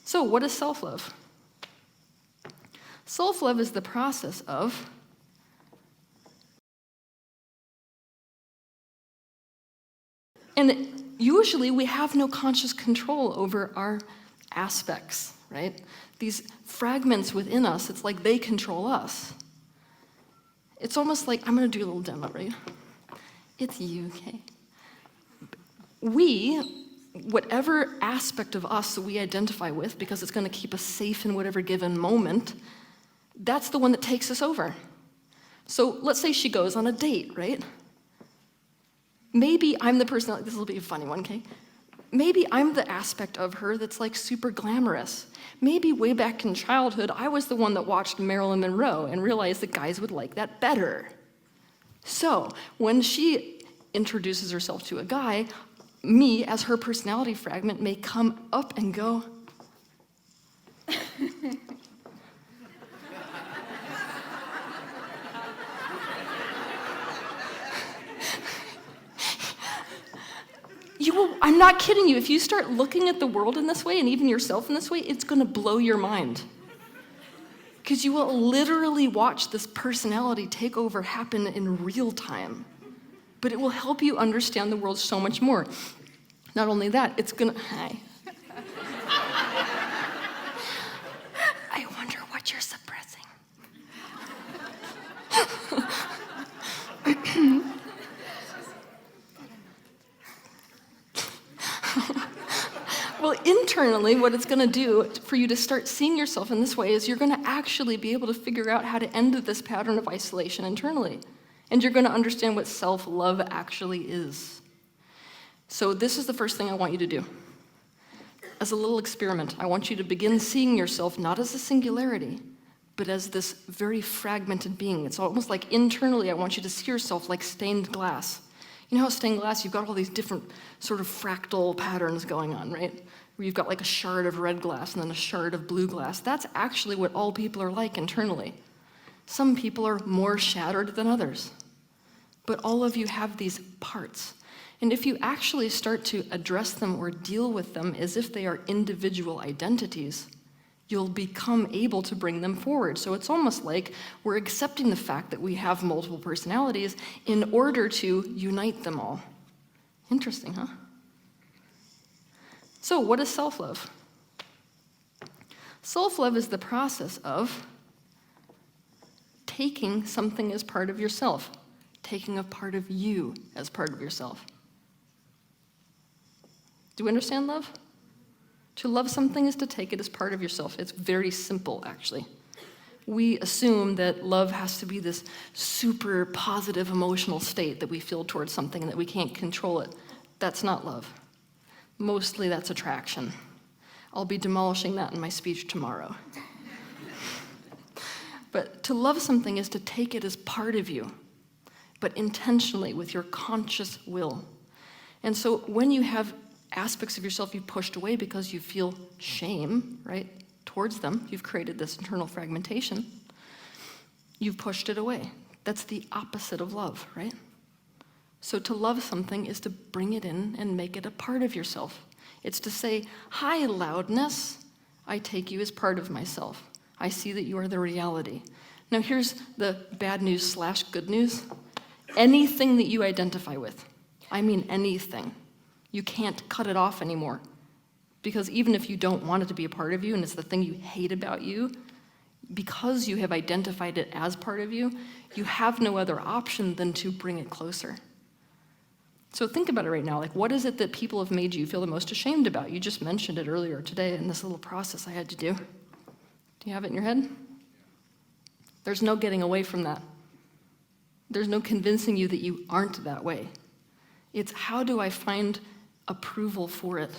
So what is self-love? Self-love is the process of and usually we have no conscious control over our aspects, right? These fragments within us, it's like they control us. It's almost like, I'm going to do a little demo, right? It's you, okay? Whatever aspect of us that we identify with, because it's going to keep us safe in whatever given moment, that's the one that takes us over. So let's say she goes on a date, right? Maybe I'm the person, this will be a funny one, okay? Maybe I'm the aspect of her that's like super glamorous. Maybe way back in childhood, I was the one that watched Marilyn Monroe and realized that guys would like that better. So when she introduces herself to a guy, me, as her personality fragment, may come up and go, I'm not kidding you. If you start looking at the world in this way, and even yourself in this way, it's going to blow your mind. Because you will literally watch this personality takeover happen in real time. But it will help you understand the world so much more. Not only that, it's going to... Hi. I wonder what you're suppressing. Well, internally, what it's going to do for you to start seeing yourself in this way is you're going to actually be able to figure out how to end this pattern of isolation internally. And you're going to understand what self-love actually is. So this is the first thing I want you to do. As a little experiment, I want you to begin seeing yourself not as a singularity, but as this very fragmented being. It's almost like internally, I want you to see yourself like stained glass. You know how stained glass, you've got all these different sort of fractal patterns going on, right? Where you've got like a shard of red glass and then a shard of blue glass. That's actually what all people are like internally. Some people are more shattered than others. But all of you have these parts. And if you actually start to address them or deal with them as if they are individual identities, you'll become able to bring them forward. So it's almost like we're accepting the fact that we have multiple personalities in order to unite them all. Interesting, huh? So what is self-love? Self-love is the process of taking something as part of yourself, taking a part of you as part of yourself. Do you understand love? To love something is to take it as part of yourself. It's very simple, actually. We assume that love has to be this super positive emotional state that we feel towards something and that we can't control it. That's not love. Mostly that's attraction. I'll be demolishing that in my speech tomorrow. But to love something is to take it as part of you, but intentionally with your conscious will. And so when you have aspects of yourself you've pushed away because you feel shame, right, towards them, you've created this internal fragmentation, you've pushed it away. That's the opposite of love, right? So to love something is to bring it in and make it a part of yourself. It's to say, hi, loudness, I take you as part of myself. I see that you are the reality. Now here's the bad news / good news. Anything that you identify with, I mean anything, you can't cut it off anymore. Because even if you don't want it to be a part of you and it's the thing you hate about you, because you have identified it as part of you, you have no other option than to bring it closer. So think about it right now. Like, what is it that people have made you feel the most ashamed about? You just mentioned it earlier today in this little process I had to do. Do you have it in your head? There's no getting away from that. There's no convincing you that you aren't that way. It's how do I find approval for it?